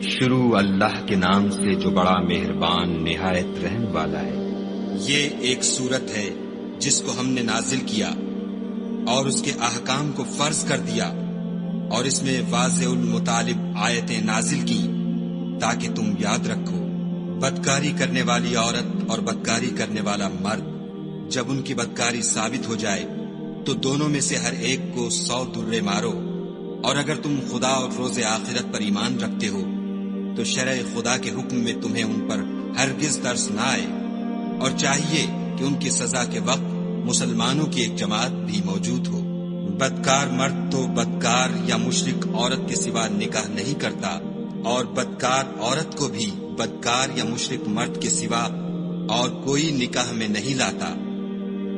شروع اللہ کے نام سے جو بڑا مہربان نہایت رحم والا ہے۔ یہ ایک سورت ہے جس کو ہم نے نازل کیا اور اس کے احکام کو فرض کر دیا، اور اس میں واضح المطالب آیتیں نازل کی تاکہ تم یاد رکھو۔ بدکاری کرنے والی عورت اور بدکاری کرنے والا مرد جب ان کی بدکاری ثابت ہو جائے تو دونوں میں سے ہر ایک کو 100 درے مارو، اور اگر تم خدا اور روز آخرت پر ایمان رکھتے ہو تو شرع خدا کے حکم میں تمہیں ان پر ہرگز ترس نہ آئے، اور چاہیے کہ ان کی سزا کے وقت مسلمانوں کی ایک جماعت بھی موجود ہو۔ بدکار مرد تو بدکار یا مشرک عورت کے سوا نکاح نہیں کرتا، اور بدکار عورت کو بھی بدکار یا مشرک مرد کے سوا اور کوئی نکاح میں نہیں لاتا،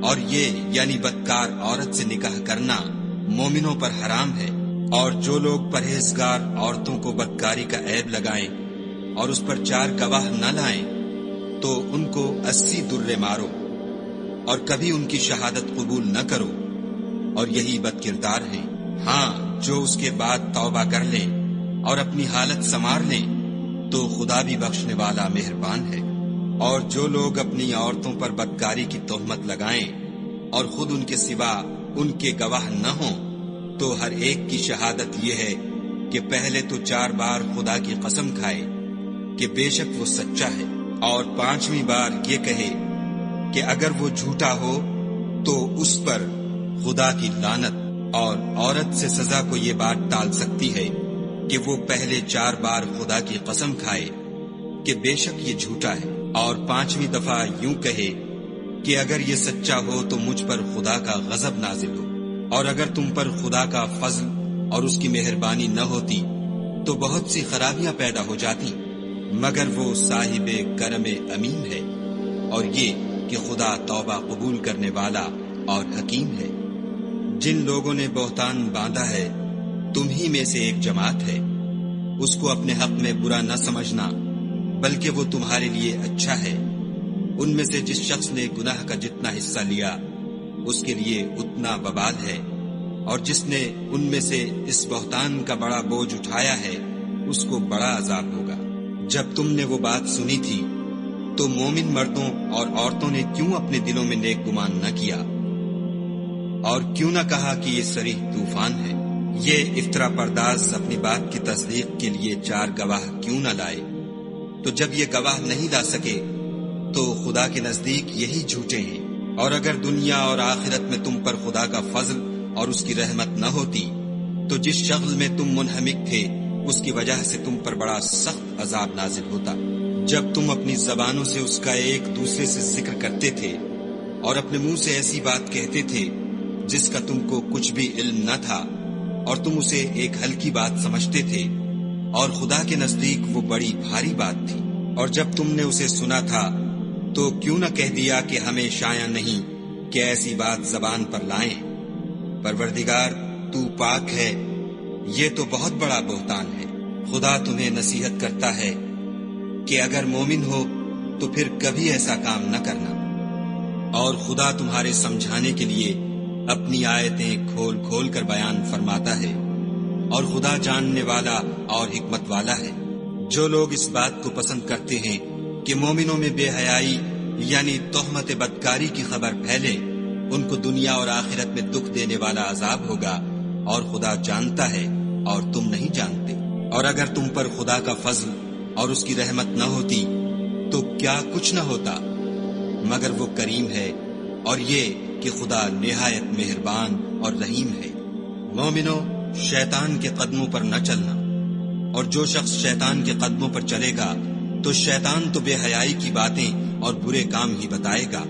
اور یہ یعنی بدکار عورت سے نکاح کرنا مومنوں پر حرام ہے۔ اور جو لوگ پرہیزگار عورتوں کو بدکاری کا عیب لگائیں اور اس پر 4 گواہ نہ لائیں تو ان کو 80 درے مارو، اور کبھی ان کی شہادت قبول نہ کرو، اور یہی بد کردار ہیں۔ ہاں، جو اس کے بعد توبہ کر لیں اور اپنی حالت سنوار لیں تو خدا بھی بخشنے والا مہربان ہے۔ اور جو لوگ اپنی عورتوں پر بدکاری کی تہمت لگائیں اور خود ان کے سوا ان کے گواہ نہ ہوں تو ہر ایک کی شہادت یہ ہے کہ پہلے تو 4 بار خدا کی قسم کھائے کہ بے شک وہ سچا ہے، اور 5ویں بار یہ کہے کہ اگر وہ جھوٹا ہو تو اس پر خدا کی لعنت۔ اور عورت سے سزا کو یہ بات ٹال سکتی ہے کہ وہ پہلے 4 بار خدا کی قسم کھائے کہ بے شک یہ جھوٹا ہے، اور 5ویں دفعہ یوں کہے کہ اگر یہ سچا ہو تو مجھ پر خدا کا غضب نازل ہو۔ اور اگر تم پر خدا کا فضل اور اس کی مہربانی نہ ہوتی تو بہت سی خرابیاں پیدا ہو جاتی، مگر وہ صاحب کرم امین ہے، اور یہ کہ خدا توبہ قبول کرنے والا اور حکیم ہے۔ جن لوگوں نے بہتان باندھا ہے تم ہی میں سے ایک جماعت ہے، اس کو اپنے حق میں برا نہ سمجھنا بلکہ وہ تمہارے لیے اچھا ہے۔ ان میں سے جس شخص نے گناہ کا جتنا حصہ لیا اس کے لیے اتنا وبال ہے، اور جس نے ان میں سے اس بہتان کا بڑا بوجھ اٹھایا ہے اس کو بڑا عذاب ہوگا۔ جب تم نے وہ بات سنی تھی تو مومن مردوں اور عورتوں نے کیوں اپنے دلوں میں نیک گمان نہ کیا، اور کیوں نہ کہا کہ یہ صریح طوفان ہے؟ یہ افطرا پرداز اپنی بات کی تصدیق کے لیے 4 گواہ کیوں نہ لائے؟ تو جب یہ گواہ نہیں لا سکے تو خدا کے نزدیک یہی جھوٹے ہیں۔ اور اگر دنیا اور آخرت میں تم پر خدا کا فضل اور اس کی رحمت نہ ہوتی تو جس شغل میں تم منہمک تھے اس کی وجہ سے تم پر بڑا سخت عذاب نازل ہوتا۔ جب تم اپنی زبانوں سے اس کا ایک دوسرے سے ذکر کرتے تھے اور اپنے منہ سے ایسی بات کہتے تھے جس کا تم کو کچھ بھی علم نہ تھا، اور تم اسے ایک ہلکی بات سمجھتے تھے، اور خدا کے نزدیک وہ بڑی بھاری بات تھی۔ اور جب تم نے اسے سنا تھا تو کیوں نہ کہہ دیا کہ ہمیں شایع نہیں کہ ایسی بات زبان پر لائیں؟ پروردگار تو پاک ہے، یہ تو بہت بڑا بہتان ہے۔ خدا تمہیں نصیحت کرتا ہے کہ اگر مومن ہو تو پھر کبھی ایسا کام نہ کرنا، اور خدا تمہارے سمجھانے کے لیے اپنی آیتیں کھول کھول کر بیان فرماتا ہے، اور خدا جاننے والا اور حکمت والا ہے۔ جو لوگ اس بات کو پسند کرتے ہیں کہ مومنوں میں بے حیائی یعنی تہمت بدکاری کی خبر پھیلے، ان کو دنیا اور آخرت میں دکھ دینے والا عذاب ہوگا، اور خدا جانتا ہے اور تم نہیں جانتے۔ اور اگر تم پر خدا کا فضل اور اس کی رحمت نہ ہوتی تو کیا کچھ نہ ہوتا، مگر وہ کریم ہے، اور یہ کہ خدا نہایت مہربان اور رحیم ہے۔ مومنو، شیطان کے قدموں پر نہ چلنا، اور جو شخص شیطان کے قدموں پر چلے گا تو شیطان تو بے حیائی کی باتیں اور برے کام ہی بتائے گا۔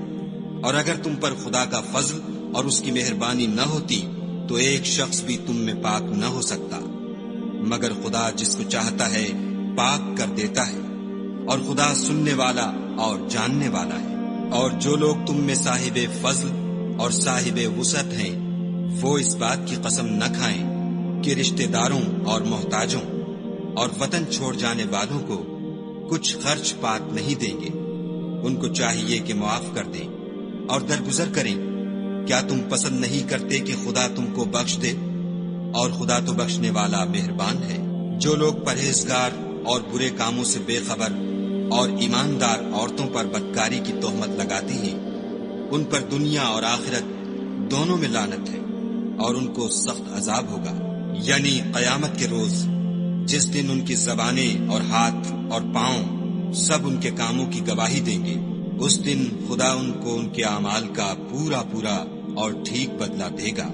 اور اگر تم پر خدا کا فضل اور اس کی مہربانی نہ ہوتی تو ایک شخص بھی تم میں پاک نہ ہو سکتا، مگر خدا جس کو چاہتا ہے پاک کر دیتا ہے، اور خدا سننے والا اور جاننے والا ہے۔ اور جو لوگ تم میں صاحب فضل اور صاحب وسعت ہیں وہ اس بات کی قسم نہ کھائیں کہ رشتہ داروں اور محتاجوں اور وطن چھوڑ جانے والوں کو کچھ خرچ پات نہیں دیں گے۔ ان کو چاہیے کہ معاف کر دیں اور درگزر کریں۔ کیا تم پسند نہیں کرتے کہ خدا تم کو بخش دے؟ اور خدا تو بخشنے والا مہربان ہے۔ جو لوگ پرہیزگار اور برے کاموں سے بے خبر اور ایماندار عورتوں پر بدکاری کی تہمت لگاتی ہیں، ان پر دنیا اور آخرت دونوں میں لعنت ہے اور ان کو سخت عذاب ہوگا، یعنی قیامت کے روز جس دن ان کی زبانیں اور ہاتھ اور پاؤں سب ان کے کاموں کی گواہی دیں گے۔ اس دن خدا ان کو ان کے اعمال کا پورا پورا اور ٹھیک بدلہ دے گا،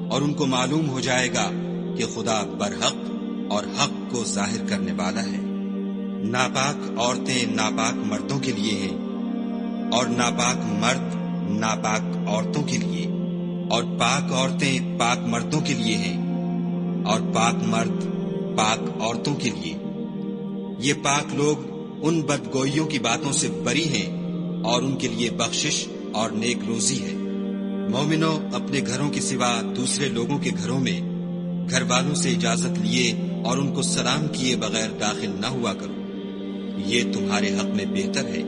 اور ان کو معلوم ہو جائے گا کہ خدا برحق اور حق کو ظاہر کرنے والا ہے۔ ناپاک عورتیں ناپاک مردوں کے لیے ہیں، اور ناپاک مرد ناپاک عورتوں کے لیے، اور پاک عورتیں پاک مردوں کے لیے ہیں، اور پاک مرد پاک عورتوں کے لیے۔ یہ پاک لوگ ان بدگوئیوں کی باتوں سے بری ہیں، اور ان کے لیے بخشش اور نیک روزی ہے۔ مومنوں، اپنے گھروں کے سوا دوسرے لوگوں کے گھروں میں گھر والوں سے اجازت لیے اور ان کو سلام کیے بغیر داخل نہ ہوا کرو، یہ تمہارے حق میں بہتر ہے،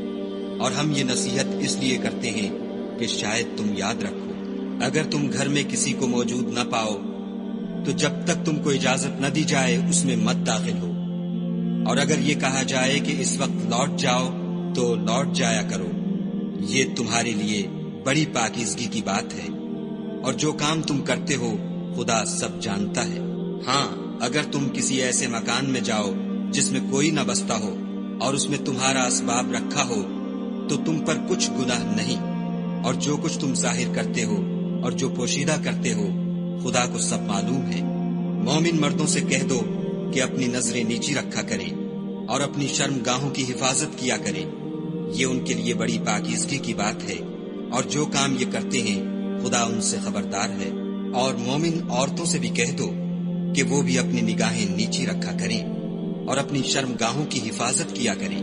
اور ہم یہ نصیحت اس لیے کرتے ہیں کہ شاید تم یاد رکھو۔ اگر تم گھر میں کسی کو موجود نہ پاؤ تو جب تک تم کو اجازت نہ دی جائے اس میں مت داخل ہو، اور اگر یہ کہا جائے کہ اس وقت لوٹ جاؤ تو لوٹ جایا کرو، یہ تمہارے لیے بڑی پاکیزگی کی بات ہے، اور جو کام تم کرتے ہو خدا سب جانتا ہے۔ ہاں، اگر تم کسی ایسے مکان میں جاؤ جس میں کوئی نہ بستا ہو اور اس میں تمہارا اسباب رکھا ہو تو تم پر کچھ گناہ نہیں، اور جو کچھ تم ظاہر کرتے ہو اور جو پوشیدہ کرتے ہو خدا کو سب معلوم ہے۔ مومن مردوں سے کہہ دو کہ اپنی نظریں نیچی رکھا کریں اور اپنی شرم گاہوں کی حفاظت کیا کریں، یہ ان کے لیے بڑی پاکیزگی کی بات ہے، اور جو کام یہ کرتے ہیں خدا ان سے خبردار ہے۔ اور مومن عورتوں سے بھی کہہ دو کہ وہ بھی اپنی نگاہیں نیچی رکھا کریں اور اپنی شرم گاہوں کی حفاظت کیا کریں،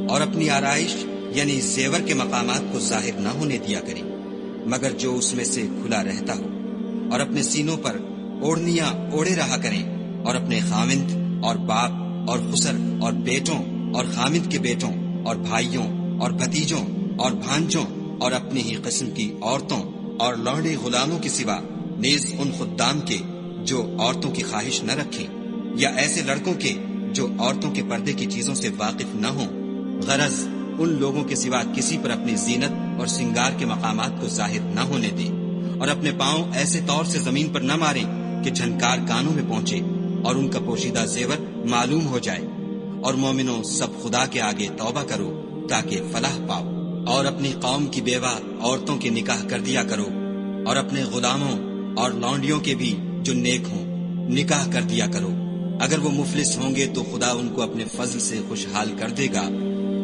اور اپنی آرائش یعنی زیور کے مقامات کو ظاہر نہ ہونے دیا کریں مگر جو اس میں سے کھلا رہتا ہو، اور اپنے سینوں پر اوڑھنیاں اوڑھے رہا کریں، اور اپنے خامند اور باپ اور خسر اور بیٹوں اور خامند کے بیٹوں اور بھائیوں اور بھتیجوں اور بھانجوں اور اپنی ہی قسم کی عورتوں اور لونڈے غلاموں کے سوا نیز ان خدام کے جو عورتوں کی خواہش نہ رکھیں، یا ایسے لڑکوں کے جو عورتوں کے پردے کی چیزوں سے واقف نہ ہوں، غرض ان لوگوں کے سوا کسی پر اپنی زینت اور سنگار کے مقامات کو ظاہر نہ ہونے دیں، اور اپنے پاؤں ایسے طور سے زمین پر نہ ماریں کہ جھنکار کانوں میں پہنچے اور ان کا پوشیدہ زیور معلوم ہو جائے۔ اور مومنوں، سب خدا کے آگے توبہ کرو تاکہ فلاح پاؤ، اور اپنی قوم کی بیوہ عورتوں کے نکاح کر دیا کرو، اور اپنے غلاموں اور لونڈیوں کے بھی جو نیک ہوں نکاح کر دیا کرو۔ اگر وہ مفلس ہوں گے تو خدا ان کو اپنے فضل سے خوشحال کر دے گا،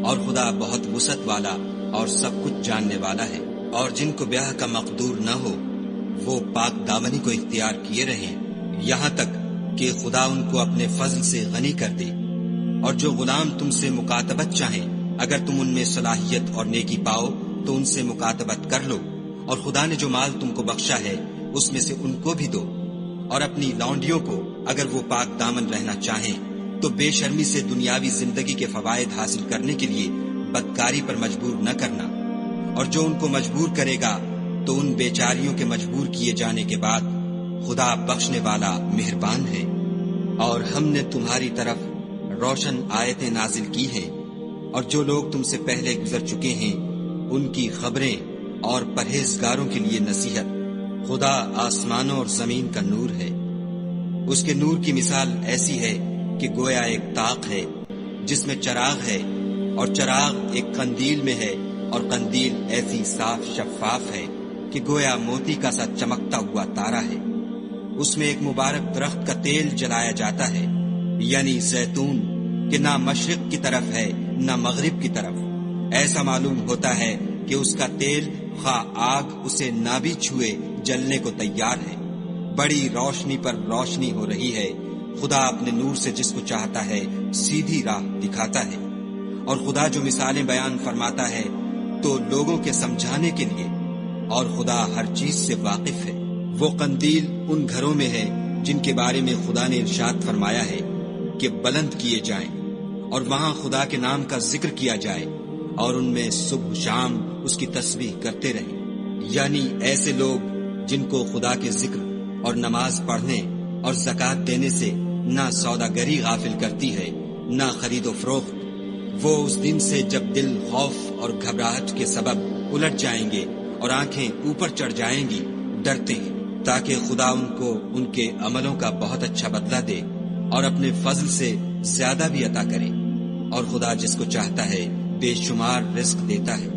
اور خدا بہت وسعت والا اور سب کچھ جاننے والا ہے۔ اور جن کو بیاہ کا مقدور نہ ہو وہ پاک دامنی کو اختیار کیے رہیں یہاں تک کہ خدا ان کو اپنے فضل سے غنی کر دے۔ اور جو غلام تم سے مکاتبت چاہیں، اگر تم ان میں صلاحیت اور نیکی پاؤ تو ان سے مکاتبت کر لو، اور خدا نے جو مال تم کو بخشا ہے اس میں سے ان کو بھی دو۔ اور اپنی لونڈیوں کو اگر وہ پاک دامن رہنا چاہیں تو بے شرمی سے دنیاوی زندگی کے فوائد حاصل کرنے کے لیے بدکاری پر مجبور نہ کرنا، اور جو ان کو مجبور کرے گا تو ان بیچاریوں کے مجبور کیے جانے کے بعد خدا بخشنے والا مہربان ہے۔ اور ہم نے تمہاری طرف روشن آیتیں نازل کی ہیں، اور جو لوگ تم سے پہلے گزر چکے ہیں ان کی خبریں اور پرہیزگاروں کے لیے نصیحت۔ خدا آسمانوں اور زمین کا نور ہے، اس کے نور کی مثال ایسی ہے کہ گویا ایک طاق ہے جس میں چراغ ہے، اور چراغ ایک قندیل میں ہے، اور قندیل ایسی صاف شفاف ہے کہ گویا موتی کا سا چمکتا ہوا تارا ہے۔ اس میں ایک مبارک درخت کا تیل جلایا جاتا ہے، یعنی زیتون، کہ نہ مشرق کی طرف ہے نہ مغرب کی طرف۔ ایسا معلوم ہوتا ہے کہ اس کا تیل خواہ آگ اسے نہ بھی چھوئے جلنے کو تیار ہے۔ بڑی روشنی پر روشنی ہو رہی ہے۔ خدا اپنے نور سے جس کو چاہتا ہے سیدھی راہ دکھاتا ہے، اور خدا جو مثالیں بیان فرماتا ہے تو لوگوں کے سمجھانے کے لیے، اور خدا ہر چیز سے واقف ہے۔ وہ قندیل ان گھروں میں ہے جن کے بارے میں خدا نے ارشاد فرمایا ہے کہ بلند کیے جائیں، اور وہاں خدا کے نام کا ذکر کیا جائے، اور ان میں صبح شام اس کی تسبیح کرتے رہیں۔ یعنی ایسے لوگ جن کو خدا کے ذکر اور نماز پڑھنے اور زکوٰۃ دینے سے نہ سوداگری غافل کرتی ہے نہ خرید و فروخت۔ وہ اس دن سے جب دل خوف اور گھبراہٹ کے سبب الٹ جائیں گے اور آنکھیں اوپر چڑھ جائیں گی، ڈرتے ہیں، تاکہ خدا ان کو ان کے عملوں کا بہت اچھا بدلہ دے اور اپنے فضل سے زیادہ بھی عطا کرے۔ اور خدا جس کو چاہتا ہے بے شمار رزق دیتا ہے۔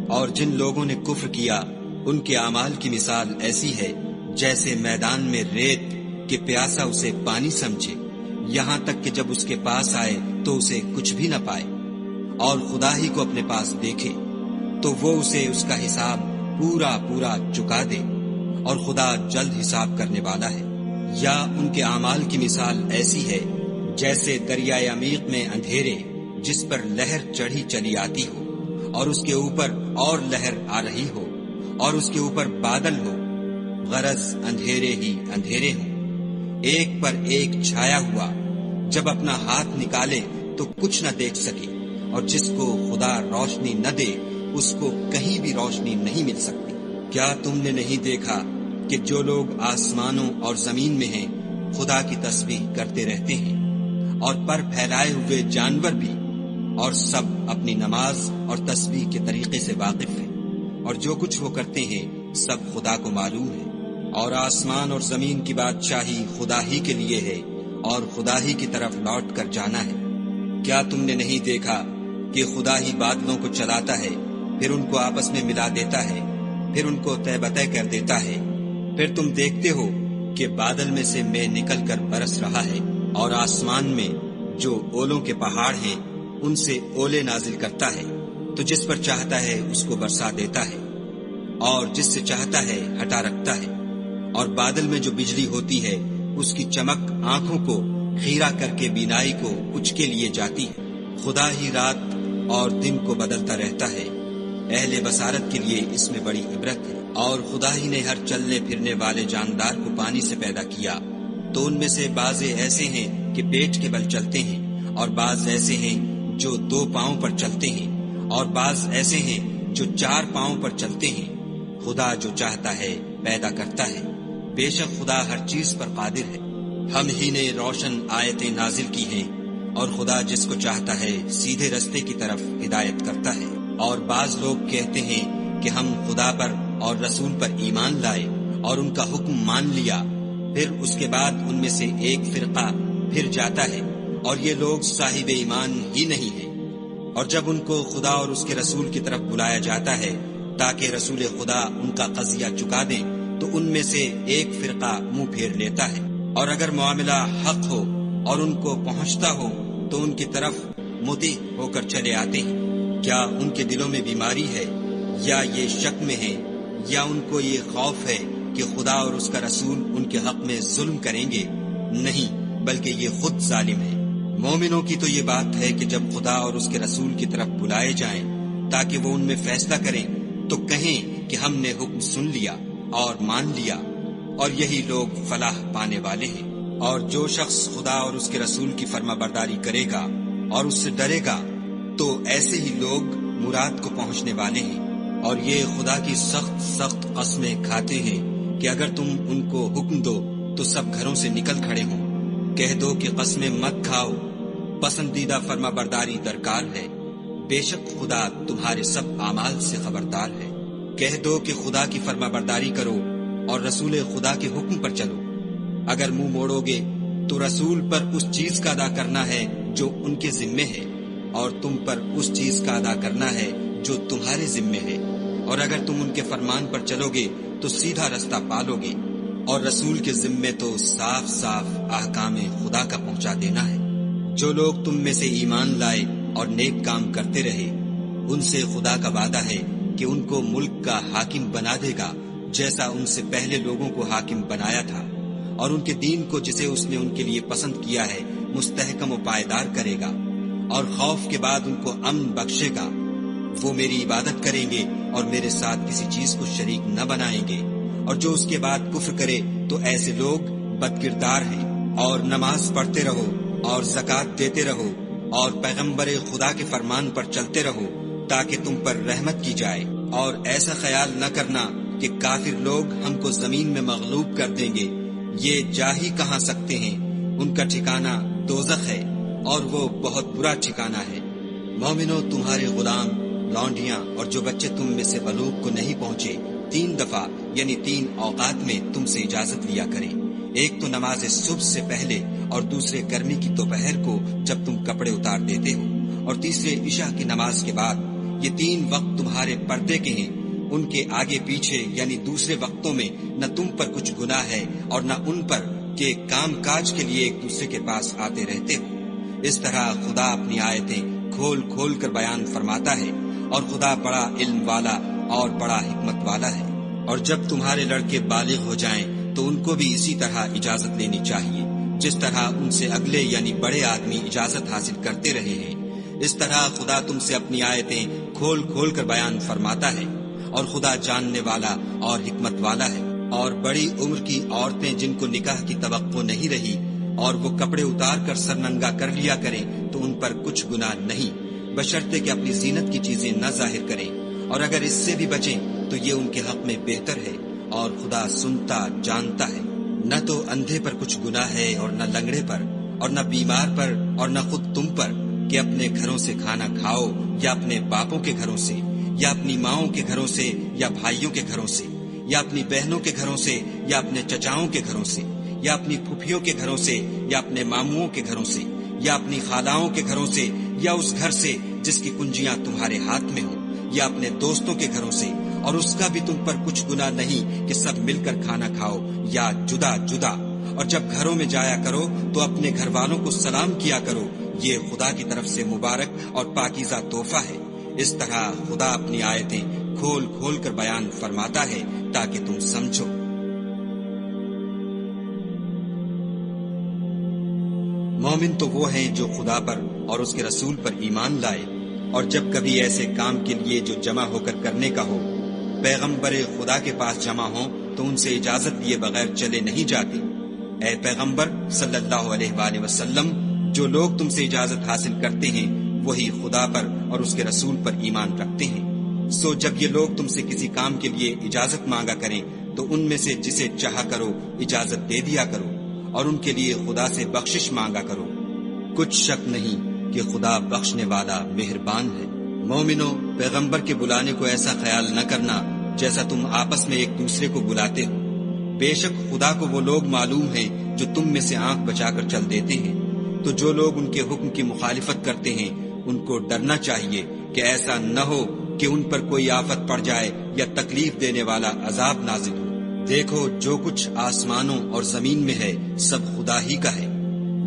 اور جن لوگوں نے کفر کیا ان کے اعمال کی مثال ایسی ہے جیسے میدان میں ریت کہ پیاسا اسے پانی سمجھے، یہاں تک کہ جب اس کے پاس آئے تو اسے کچھ بھی نہ پائے، اور خدا ہی کو اپنے پاس دیکھے تو وہ اسے اس کا حساب پورا پورا چکا دے، اور خدا جلد حساب کرنے والا ہے۔ یا ان کے اعمال کی مثال ایسی ہے جیسے دریائے عمیق میں اندھیرے جس پر لہر چڑھی چلی آتی ہو، اور اس کے اوپر اور لہر آ رہی ہو، اور اس کے اوپر بادل ہو، غرض اندھیرے ہی اندھیرے ہوں، ایک پر ایک چھایا ہوا، جب اپنا ہاتھ نکالے تو کچھ نہ دیکھ سکے، اور جس کو خدا روشنی نہ دے اس کو کہیں بھی روشنی نہیں مل سکتی۔ کیا تم نے نہیں دیکھا کہ جو لوگ آسمانوں اور زمین میں ہیں خدا کی تسبیح کرتے رہتے ہیں، اور پر پھیلائے ہوئے جانور بھی، اور سب اپنی نماز اور تسبیح کے طریقے سے واقف ہیں، اور جو کچھ وہ کرتے ہیں سب خدا کو معلوم ہے۔ اور آسمان اور زمین کی بادشاہی خدا ہی کے لیے ہے، اور خدا ہی کی طرف لوٹ کر جانا ہے۔ کیا تم نے نہیں دیکھا کہ خدا ہی بادلوں کو چلاتا ہے، پھر ان کو آپس میں ملا دیتا ہے، پھر ان کو تہ بتہ کر دیتا ہے؟ پھر تم دیکھتے ہو کہ بادل میں سے مے نکل کر برس رہا ہے، اور آسمان میں جو اولوں کے پہاڑ ہیں ان سے اولے نازل کرتا ہے، تو جس پر چاہتا ہے اس کو برسا دیتا ہے، اور جس سے چاہتا ہے ہٹا رکھتا ہے۔ اور بادل میں جو بجلی ہوتی ہے اس کی چمک آنکھوں کو خیرہ کر کے بینائی کو کچھ کے لیے جاتی ہے۔ خدا ہی رات اور دن کو بدلتا رہتا ہے، اہل بصارت کے لیے اس میں بڑی عبرت ہے۔ اور خدا ہی نے ہر چلنے پھرنے والے جاندار کو پانی سے پیدا کیا، تو ان میں سے بعض ایسے ہیں کہ پیٹ کے بل چلتے ہیں، اور بعض ایسے ہیں جو 2 پاؤں پر چلتے ہیں، اور بعض ایسے ہیں جو 4 پاؤں پر چلتے ہیں۔ خدا جو چاہتا ہے پیدا کرتا ہے، بے شک خدا ہر چیز پر قادر ہے۔ ہم ہی نے روشن آیتیں نازل کی ہیں، اور خدا جس کو چاہتا ہے سیدھے رستے کی طرف ہدایت کرتا ہے۔ اور بعض لوگ کہتے ہیں کہ ہم خدا پر اور رسول پر ایمان لائے اور ان کا حکم مان لیا، پھر اس کے بعد ان میں سے ایک فرقہ پھر جاتا ہے، اور یہ لوگ صاحب ایمان ہی نہیں ہیں۔ اور جب ان کو خدا اور اس کے رسول کی طرف بلایا جاتا ہے تاکہ رسول خدا ان کا قضیہ چکا دیں، تو ان میں سے ایک فرقہ منہ پھیر لیتا ہے، اور اگر معاملہ حق ہو اور ان کو پہنچتا ہو تو ان کی طرف مطیع ہو کر چلے آتے ہیں۔ کیا ان کے دلوں میں بیماری ہے، یا یہ شک میں ہیں، یا ان کو یہ خوف ہے کہ خدا اور اس کا رسول ان کے حق میں ظلم کریں گے؟ نہیں، بلکہ یہ خود ظالم ہے۔ مومنوں کی تو یہ بات ہے کہ جب خدا اور اس کے رسول کی طرف بلائے جائیں تاکہ وہ ان میں فیصلہ کریں تو کہیں کہ ہم نے حکم سن لیا اور مان لیا، اور یہی لوگ فلاح پانے والے ہیں۔ اور جو شخص خدا اور اس کے رسول کی فرما برداری کرے گا اور اس سے ڈرے گا تو ایسے ہی لوگ مراد کو پہنچنے والے ہیں۔ اور یہ خدا کی سخت سخت قسمیں کھاتے ہیں کہ اگر تم ان کو حکم دو تو سب گھروں سے نکل کھڑے ہوں۔ کہہ دو کہ قسمیں مت کھاؤ، پسندیدہ فرما برداری درکار ہے، بے شک خدا تمہارے سب اعمال سے خبردار ہے۔ کہہ دو کہ خدا کی فرما برداری کرو اور رسول خدا کے حکم پر چلو۔ اگر منہ موڑو گے تو رسول پر اس چیز کا ادا کرنا ہے جو ان کے ذمے ہے، اور تم پر اس چیز کا ادا کرنا ہے جو تمہارے ذمے ہے۔ اور اگر تم ان کے فرمان پر چلو گے تو سیدھا رستہ پالو گے، اور رسول کے ذمے تو صاف صاف احکام خدا کا پہنچا دینا ہے۔ جو لوگ تم میں سے ایمان لائے اور نیک کام کرتے رہے، ان سے خدا کا وعدہ ہے کہ ان کو ملک کا حاکم بنا دے گا جیسا ان سے پہلے لوگوں کو حاکم بنایا تھا، اور ان کے دین کو جسے اس نے ان کے لیے پسند کیا ہے مستحکم و پائیدار کرے گا، اور خوف کے بعد ان کو امن بخشے گا۔ وہ میری عبادت کریں گے اور میرے ساتھ کسی چیز کو شریک نہ بنائیں گے، اور جو اس کے بعد کفر کرے تو ایسے لوگ بدکردار ہیں۔ اور نماز پڑھتے رہو اور زکوٰۃ دیتے رہو اور پیغمبر خدا کے فرمان پر چلتے رہو تاکہ تم پر رحمت کی جائے، اور ایسا خیال نہ کرنا کہ کافر لوگ ہم کو زمین میں مغلوب کر دیں گے، یہ جا ہی کہاں سکتے ہیں، ان کا ٹھکانہ دوزخ ہے، اور وہ بہت برا ٹھکانہ ہے۔ مومنو، تمہارے غلام، لونڈیاں اور جو بچے تم میں سے بلوغ کو نہیں پہنچے 3 دفعہ یعنی 3 اوقات میں تم سے اجازت لیا کریں، ایک تو نماز صبح سے پہلے اور دوسرے گرمی کی دوپہر کو جب تم کپڑے اتار دیتے ہو، اور تیسرے عشاء کی نماز کے بعد۔ یہ 3 وقت تمہارے پردے کے ہیں، ان کے آگے پیچھے یعنی دوسرے وقتوں میں نہ تم پر کچھ گناہ ہے اور نہ ان پر کہ کام کاج کے لیے ایک دوسرے کے پاس آتے رہتے ہو۔ اس طرح خدا اپنی آیتیں کھول کھول کر بیان فرماتا ہے، اور خدا بڑا علم والا اور بڑا حکمت والا ہے۔ اور جب تمہارے لڑکے بالغ ہو جائیں تو ان کو بھی اسی طرح اجازت لینی چاہیے جس طرح ان سے اگلے یعنی بڑے آدمی اجازت حاصل کرتے رہے ہیں۔ اس طرح خدا تم سے اپنی آیتیں کھول کھول کر بیان فرماتا ہے، اور خدا جاننے والا اور حکمت والا ہے۔ اور بڑی عمر کی عورتیں جن کو نکاح کی توقع نہیں رہی اور وہ کپڑے اتار کر سر ننگا کر لیا کریں تو ان پر کچھ گناہ نہیں، بشرطے کہ اپنی زینت کی چیزیں نہ ظاہر کریں، اور اگر اس سے بھی بچیں تو یہ ان کے حق میں بہتر ہے، اور خدا سنتا جانتا ہے۔ نہ تو اندھے پر کچھ گناہ ہے اور نہ لنگڑے پر اور نہ بیمار پر اور نہ خود تم پر کہ اپنے گھروں سے کھانا کھاؤ یا اپنے باپوں کے گھروں سے یا اپنی ماؤں کے گھروں سے یا بھائیوں کے گھروں سے یا اپنی بہنوں کے گھروں سے یا اپنے چچاؤں کے گھروں سے یا اپنی پھوپھیوں کے گھروں سے یا اپنے ماموں کے گھروں سے یا اپنی خالاؤں کے گھروں سے یا اس گھر سے جس کی کنجیاں تمہارے ہاتھ میں ہوں یا اپنے دوستوں کے گھروں سے، اور اس کا بھی تم پر کچھ گناہ نہیں کہ سب مل کر کھانا کھاؤ یا جدا جدا۔ اور جب گھروں میں جایا کرو تو اپنے گھر والوں کو سلام کیا کرو، یہ خدا کی طرف سے مبارک اور پاکیزہ تحفہ ہے۔ اس طرح خدا اپنی آیتیں کھول کھول کر بیان فرماتا ہے تاکہ تم سمجھو۔ مومن تو وہ ہیں جو خدا پر اور اس کے رسول پر ایمان لائے، اور جب کبھی ایسے کام کے لیے جو جمع ہو کر کرنے کا ہو پیغمبر خدا کے پاس جمع ہوں تو ان سے اجازت لیے بغیر چلے نہیں جاتے۔ اے پیغمبر صلی اللہ علیہ وآلہ وسلم، جو لوگ تم سے اجازت حاصل کرتے ہیں وہی خدا پر اور اس کے رسول پر ایمان رکھتے ہیں۔ سو جب یہ لوگ تم سے کسی کام کے لیے اجازت مانگا کریں تو ان میں سے جسے چاہا کرو اجازت دے دیا کرو، اور ان کے لیے خدا سے بخشش مانگا کرو، کچھ شک نہیں کہ خدا بخشنے والا مہربان ہے۔ مومنو، پیغمبر کے بلانے کو ایسا خیال نہ کرنا جیسا تم آپس میں ایک دوسرے کو بلاتے ہو، بے شک خدا کو وہ لوگ معلوم ہیں جو تم میں سے آنکھ بچا کر چل دیتے ہیں۔ تو جو لوگ ان کے حکم کی مخالفت کرتے ہیں ان کو ڈرنا چاہیے کہ ایسا نہ ہو کہ ان پر کوئی آفت پڑ جائے یا تکلیف دینے والا عذاب نازل ہو۔ دیکھو، جو کچھ آسمانوں اور زمین میں ہے سب خدا ہی کا ہے۔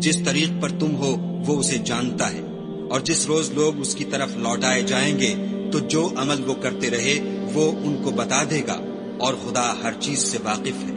جس طریق پر تم ہو وہ اسے جانتا ہے، اور جس روز لوگ اس کی طرف لوٹائے جائیں گے تو جو عمل وہ کرتے رہے وہ ان کو بتا دے گا، اور خدا ہر چیز سے واقف ہے۔